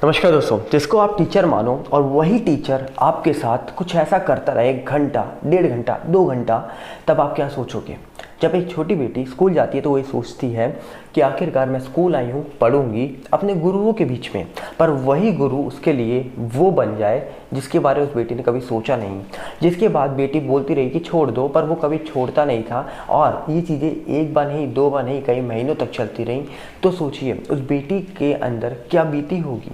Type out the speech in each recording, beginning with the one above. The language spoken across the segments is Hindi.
नमस्कार दोस्तों, जिसको आप टीचर मानो और वही टीचर आपके साथ कुछ ऐसा करता रहे 1 घंटा, 1.5 घंटा, 2 घंटा, तब आप क्या सोचोगे। जब एक छोटी बेटी स्कूल जाती है तो वही सोचती है कि आखिरकार मैं स्कूल आई हूँ, पढ़ूंगी अपने गुरुओं के बीच में, पर वही गुरु उसके लिए वो बन जाए जिसके बारे में उस बेटी ने कभी सोचा नहीं। जिसके बाद बेटी बोलती रही कि छोड़ दो, पर वो कभी छोड़ता नहीं था और ये चीज़ें एक बार नहीं, 2 बार नहीं, कई महीनों तक चलती रहीं। तो सोचिए उस बेटी के अंदर क्या बीती होगी।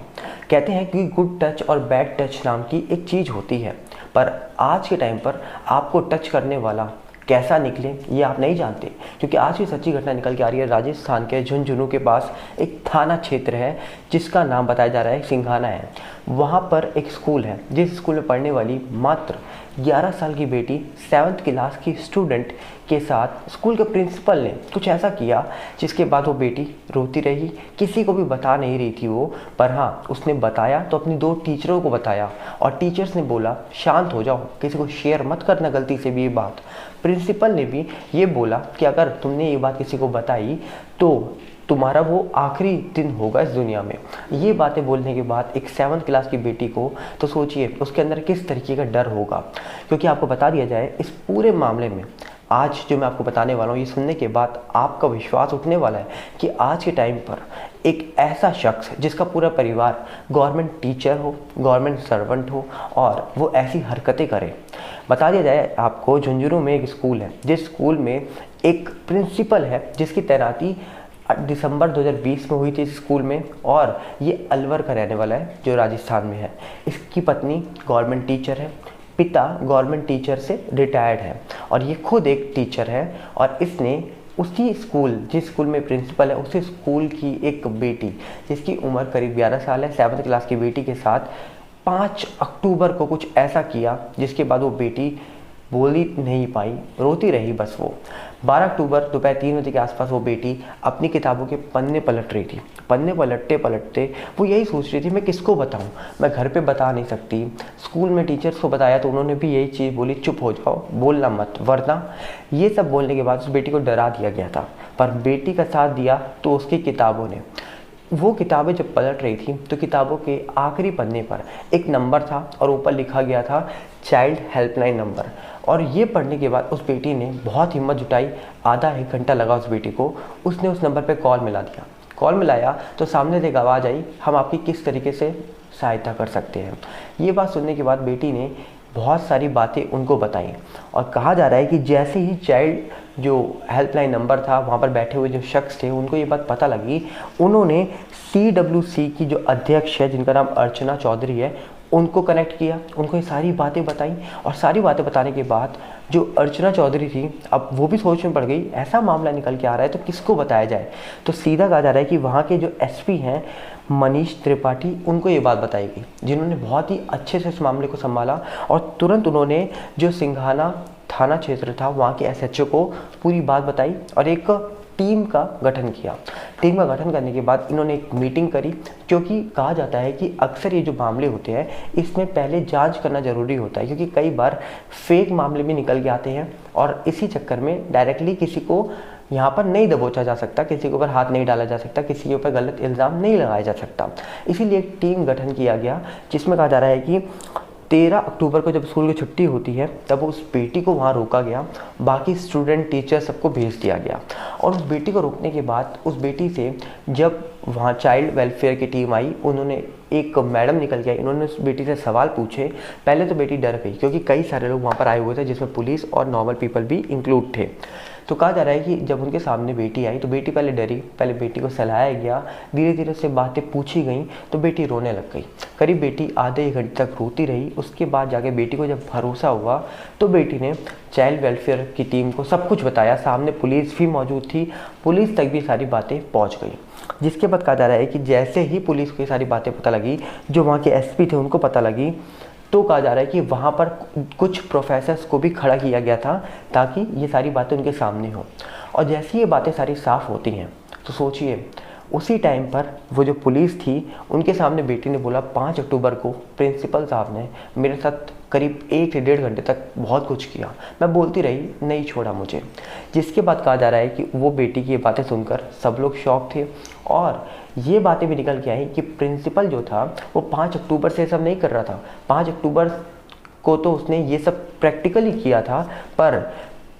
कहते हैं कि गुड टच और बैड टच नाम की एक चीज़ होती है, पर आज के टाइम पर आपको टच करने वाला कैसा निकले ये आप नहीं जानते, क्योंकि आज की सच्ची घटना निकल के आ रही है। राजस्थान के झुंझुनू के पास एक थाना क्षेत्र है जिसका नाम बताया जा रहा है सिंघाना है। वहाँ पर एक स्कूल है, जिस स्कूल में पढ़ने वाली मात्र 11 साल की बेटी 7th क्लास की स्टूडेंट के साथ स्कूल के प्रिंसिपल ने कुछ ऐसा किया जिसके बाद वो बेटी रोती रही। किसी को भी बता नहीं रही थी वो, पर हाँ उसने बताया तो अपनी 2 टीचरों को बताया और टीचर्स ने बोला शांत हो जाओ, किसी को शेयर मत करना गलती से भी ये बात। प्रिंसिपल ने भी ये बोला कि अगर तुमने ये बात किसी को बताई तो तुम्हारा वो आखिरी दिन होगा इस दुनिया में। ये बातें बोलने के बाद एक 7th क्लास की बेटी को तो सोचिए उसके अंदर किस तरीके का डर होगा। क्योंकि आपको बता दिया जाए इस पूरे मामले में आज जो मैं आपको बताने वाला हूँ, ये सुनने के बाद आपका विश्वास उठने वाला है कि आज के टाइम पर एक ऐसा शख्स जिसका पूरा परिवार गवर्नमेंट टीचर हो, गवर्नमेंट सर्वेंट हो और वो ऐसी हरकतें करे। बता दिया जाए आपको, झुंझुनू में एक स्कूल है जिस स्कूल में एक प्रिंसिपल है जिसकी तैनाती दिसंबर 2020 में हुई थी इस स्कूल में, और ये अलवर का रहने वाला है जो राजस्थान में है। इसकी पत्नी गवर्नमेंट टीचर है, पिता गवर्नमेंट टीचर से रिटायर्ड है और ये खुद एक टीचर है। और इसने उसी स्कूल, जिस स्कूल में प्रिंसिपल है, उसी स्कूल की एक बेटी जिसकी उम्र करीब 11 साल है, 7th क्लास की बेटी के साथ 5 अक्टूबर को कुछ ऐसा किया जिसके बाद वो बेटी बोली नहीं पाई, रोती रही बस वो। 12 अक्टूबर दोपहर 3 बजे के आसपास वो बेटी अपनी किताबों के पन्ने पलट रही थी। पन्ने पलटते पलटते वो यही सोच रही थी मैं किसको बताऊं, मैं घर पे बता नहीं सकती। स्कूल में टीचर्स को बताया तो उन्होंने भी यही चीज़ बोली, चुप हो जाओ, बोलना मत, वरना। ये सब बोलने के बाद उस बेटी को डरा दिया गया था, पर बेटी का साथ दिया तो उसकी किताबों ने। वो किताबें जब पलट रही थी तो किताबों के आखिरी पन्ने पर एक नंबर था और ऊपर लिखा गया था चाइल्ड हेल्पलाइन नंबर। और ये पढ़ने के बाद उस बेटी ने बहुत हिम्मत जुटाई, आधा 1 घंटा लगा उस बेटी को। उसने उस नंबर पे कॉल मिला दिया। कॉल मिलाया तो सामने से एक आवाज़ आई, हम आपकी किस तरीके से सहायता कर सकते हैं। ये बात सुनने के बाद बेटी ने बहुत सारी बातें उनको बताई और कहा जा रहा है कि जैसे ही चाइल्ड जो हेल्पलाइन नंबर था वहाँ पर बैठे हुए जो शख्स थे उनको ये बात पता लगी, उन्होंने CWC की जो अध्यक्ष है जिनका नाम अर्चना चौधरी है उनको कनेक्ट किया, उनको ये सारी बातें बताई। और सारी बातें बताने के बाद जो अर्चना चौधरी थी अब वो भी सोच में पड़ गई, ऐसा मामला निकल के आ रहा है तो किसको बताया जाए। तो सीधा कहा जा रहा है कि वहाँ के जो SP हैं मनीष त्रिपाठी, उनको ये बात बताई गई, जिन्होंने बहुत ही अच्छे से इस मामले को संभाला और तुरंत उन्होंने जो सिंघाना थाना क्षेत्र था वहाँ के SHO को पूरी बात बताई और एक टीम का गठन किया। टीम का गठन करने के बाद इन्होंने एक मीटिंग करी, क्योंकि कहा जाता है कि अक्सर ये जो मामले होते हैं इसमें पहले जांच करना ज़रूरी होता है, क्योंकि कई बार फेक मामले भी निकल के आते हैं और इसी चक्कर में डायरेक्टली किसी को यहाँ पर नहीं दबोचा जा सकता, किसी के ऊपर हाथ नहीं डाला जा सकता, किसी के ऊपर गलत इल्ज़ाम नहीं लगाया जा सकता। इसीलिए एक टीम गठन किया गया जिसमें कहा जा रहा है कि 13 अक्टूबर को जब स्कूल की छुट्टी होती है तब उस बेटी को वहाँ रोका गया, बाकी स्टूडेंट टीचर सबको भेज दिया गया। और उस बेटी को रोकने के बाद उस बेटी से जब वहाँ चाइल्ड वेलफेयर की टीम आई, उन्होंने एक मैडम निकल के आई, उन्होंने उस बेटी से सवाल पूछे। पहले तो बेटी डर गई क्योंकि कई सारे लोग वहाँ पर आए हुए थे जिसमें पुलिस और नॉर्मल पीपल भी इंक्लूड थे। तो कहा जा रहा है कि जब उनके सामने बेटी आई तो बेटी पहले डरी, पहले बेटी को सहलाया गया, धीरे धीरे से बातें पूछी गई तो बेटी रोने लग गई। करीब बेटी आधे 1 घंटे तक रोती रही। उसके बाद जाके बेटी को जब भरोसा हुआ तो बेटी ने चाइल्ड वेलफेयर की टीम को सब कुछ बताया। सामने पुलिस भी मौजूद थी, पुलिस तक भी सारी बातें पहुंच गई। जिसके बाद कहा जा रहा है कि जैसे ही पुलिस को ये सारी बातें पता लगी, जो वहाँ के SP थे उनको पता लगी, तो कहा जा रहा है कि वहाँ पर कुछ प्रोफेसर्स को भी खड़ा किया गया था ताकि ये सारी बातें उनके सामने हो। और जैसे ये बातें सारी साफ़ होती हैं तो सोचिए उसी टाइम पर वो जो पुलिस थी उनके सामने बेटी ने बोला 5 अक्टूबर को प्रिंसिपल साहब ने मेरे साथ करीब 1 से 1.5 घंटे तक बहुत कुछ किया, मैं बोलती रही, नहीं छोड़ा मुझे। जिसके बाद कहा जा रहा है कि वो बेटी की ये बातें सुनकर सब लोग शॉक थे और ये बातें भी निकल के आई कि प्रिंसिपल जो था वो 5 अक्टूबर से सब नहीं कर रहा था। 5 अक्टूबर को तो उसने ये सब प्रैक्टिकली किया था, पर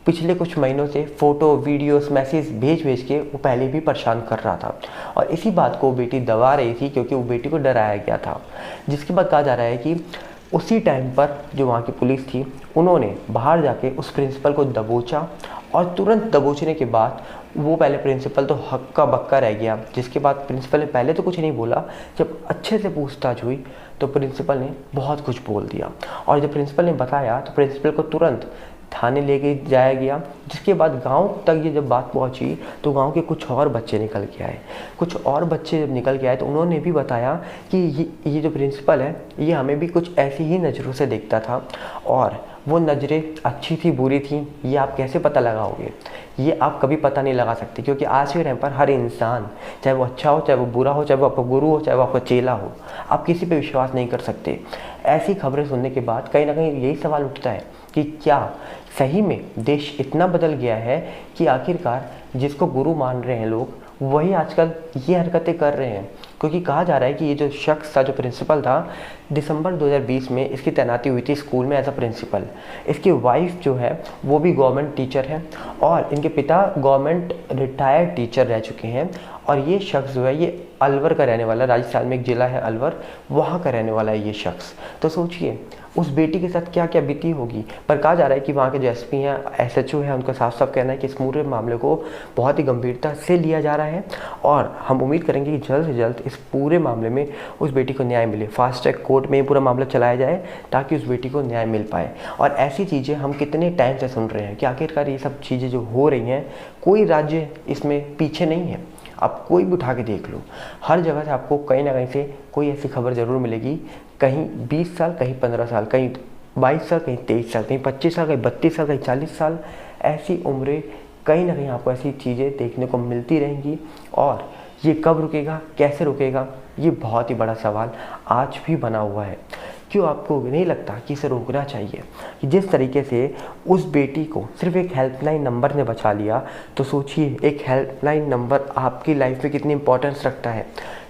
पिछले कुछ महीनों से फ़ोटो, वीडियोस, मैसेज भेज के वो पहले भी परेशान कर रहा था और इसी बात को बेटी दबा रही थी क्योंकि वो बेटी को डराया गया था। जिसके बाद कहा जा रहा है कि उसी टाइम पर जो वहाँ की पुलिस थी उन्होंने बाहर जाके उस प्रिंसिपल को दबोचा और तुरंत दबोचने के बाद वो पहले प्रिंसिपल तो हक्का बक्का रह गया। जिसके बाद प्रिंसिपल ने पहले तो कुछ नहीं बोला, जब अच्छे से पूछताछ हुई तो प्रिंसिपल ने बहुत कुछ बोल दिया और जब प्रिंसिपल ने बताया तो प्रिंसिपल को तुरंत थाने लेके जाया गया। जिसके बाद गांव तक ये जब बात पहुंची तो गांव के कुछ और बच्चे निकल के आए। कुछ और बच्चे जब निकल के आए तो उन्होंने भी बताया कि ये जो प्रिंसिपल है ये हमें भी कुछ ऐसी ही नज़रों से देखता था और वो नज़रें अच्छी थी बुरी थी ये आप कैसे पता लगाओगे, ये आप कभी पता नहीं लगा सकते क्योंकि आज के टाइम पर हर इंसान, चाहे वो अच्छा हो, चाहे वो बुरा हो, चाहे वो आपका गुरु हो, चाहे वो आपका चेला हो, आप किसी पे विश्वास नहीं कर सकते। ऐसी खबरें सुनने के बाद कहीं ना कहीं यही सवाल उठता है कि क्या सही में देश इतना बदल गया है कि आखिरकार जिसको गुरु मान रहे हैं लोग वही आजकल ये हरकतें कर रहे हैं। क्योंकि कहा जा रहा है कि ये जो शख्स था, जो प्रिंसिपल था, दिसंबर 2020 में इसकी तैनाती हुई थी स्कूल में एज अ प्रिंसिपल। इसकी वाइफ जो है वो भी गवर्नमेंट टीचर है और इनके पिता गवर्नमेंट रिटायर्ड टीचर रह चुके हैं और ये शख्स जो है ये अलवर का रहने वाला, राजस्थान में एक ज़िला है अलवर, वहाँ का रहने वाला है ये शख्स। तो सोचिए उस बेटी के साथ क्या क्या बीती होगी। पर कहा जा रहा है कि वहाँ के जो एसपी हैं, एसएचओ है, उनका साफ साफ कहना है कि इस पूरे मामले को बहुत ही गंभीरता से लिया जा रहा है और हम उम्मीद करेंगे कि जल्द से जल्द इस पूरे मामले में उस बेटी को न्याय मिले। फास्ट ट्रैक कोर्ट में ये पूरा मामला चलाया जाए ताकि उस बेटी को न्याय मिल पाए। और ऐसी चीज़ें हम कितने टाइम से सुन रहे हैं कि आखिरकार ये सब चीज़ें जो हो रही हैं, कोई राज्य इसमें पीछे नहीं है। आप कोई भी उठा के देख लो, हर जगह से आपको कहीं ना कहीं से कोई ऐसी खबर ज़रूर मिलेगी, कहीं 20 साल, कहीं 15 साल, कहीं 22 साल, कहीं 23 साल, कहीं 25 साल, कहीं 32 साल, कहीं 40 साल, ऐसी उम्रें कहीं ना कहीं आपको ऐसी चीज़ें देखने को मिलती रहेंगी। और ये कब रुकेगा, कैसे रुकेगा, ये बहुत ही बड़ा सवाल आज भी बना हुआ है। क्यों आपको नहीं लगता कि इसे रोकना चाहिए? कि जिस तरीके से उस बेटी को सिर्फ एक हेल्पलाइन नंबर ने बचा लिया, तो सोचिए एक हेल्पलाइन नंबर आपकी लाइफ में कितनी इंपॉर्टेंस रखता है।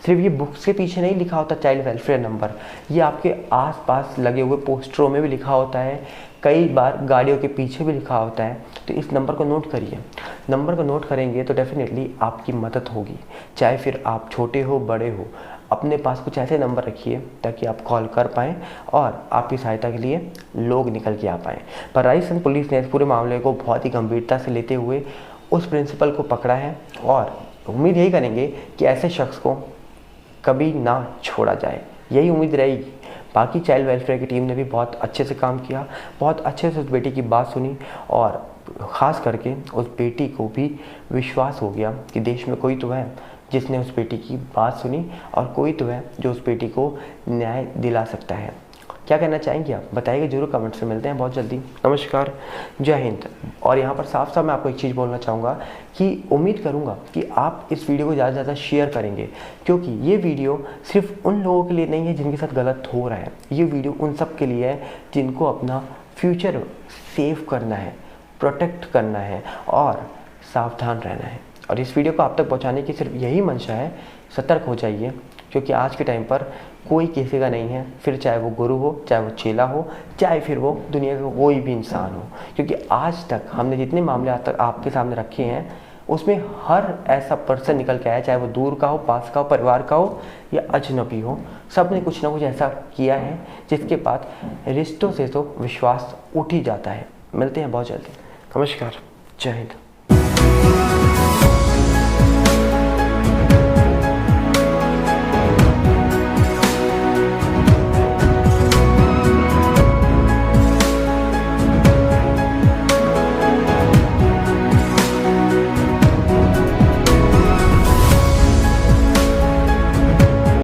सिर्फ ये बुक्स के पीछे नहीं लिखा होता चाइल्ड वेलफेयर नंबर, ये आपके आसपास लगे हुए पोस्टरों में भी लिखा होता है, कई बार गाड़ियों के पीछे भी लिखा होता है। तो इस नंबर को नोट करिए। नंबर को नोट करेंगे तो डेफिनेटली आपकी मदद होगी, चाहे फिर आप छोटे हो बड़े हो। अपने पास कुछ ऐसे नंबर रखिए ताकि आप कॉल कर पाएँ और आपकी सहायता के लिए लोग निकल के आ पाएँ। पर राजस्थान पुलिस ने इस पूरे मामले को बहुत ही गंभीरता से लेते हुए उस प्रिंसिपल को पकड़ा है और उम्मीद यही करेंगे कि ऐसे शख्स को कभी ना छोड़ा जाए, यही उम्मीद रहेगी। बाकी चाइल्ड वेलफेयर की टीम ने भी बहुत अच्छे से काम किया, बहुत अच्छे से उस बेटी की बात सुनी और ख़ास करके उस बेटी को भी विश्वास हो गया कि देश में कोई तो है जिसने उस बेटी की बात सुनी और कोई तो है जो उस बेटी को न्याय दिला सकता है। क्या कहना चाहेंगे आप? बताइएगा जरूर कमेंट से। मिलते हैं बहुत जल्दी। नमस्कार, जय हिंद। और यहाँ पर साफ साफ मैं आपको एक चीज़ बोलना चाहूँगा कि उम्मीद करूँगा कि आप इस वीडियो को ज़्यादा से ज़्यादा शेयर करेंगे, क्योंकि ये वीडियो सिर्फ उन लोगों के लिए नहीं है जिनके साथ गलत हो रहा है। ये वीडियो उन सब के लिए है जिनको अपना फ्यूचर सेव करना है, प्रोटेक्ट करना है और सावधान रहना है। और इस वीडियो को आप तक पहुंचाने की सिर्फ यही मंशा है, सतर्क हो जाइए, क्योंकि आज के टाइम पर कोई किसी का नहीं है, फिर चाहे वो गुरु हो, चाहे वो चेला हो, चाहे फिर वो दुनिया का कोई भी इंसान हो। क्योंकि आज तक हमने जितने मामले आज तक आपके सामने रखे हैं उसमें हर ऐसा पर्सन निकल के आया, चाहे वो दूर का हो, पास का हो, परिवार का हो या अजनबी हो, सब ने कुछ ना कुछ ऐसा किया है जिसके बाद रिश्तों से तो विश्वास उठ ही जाता है। मिलते हैं बहुत जल्दी। नमस्कार, जय हिंद।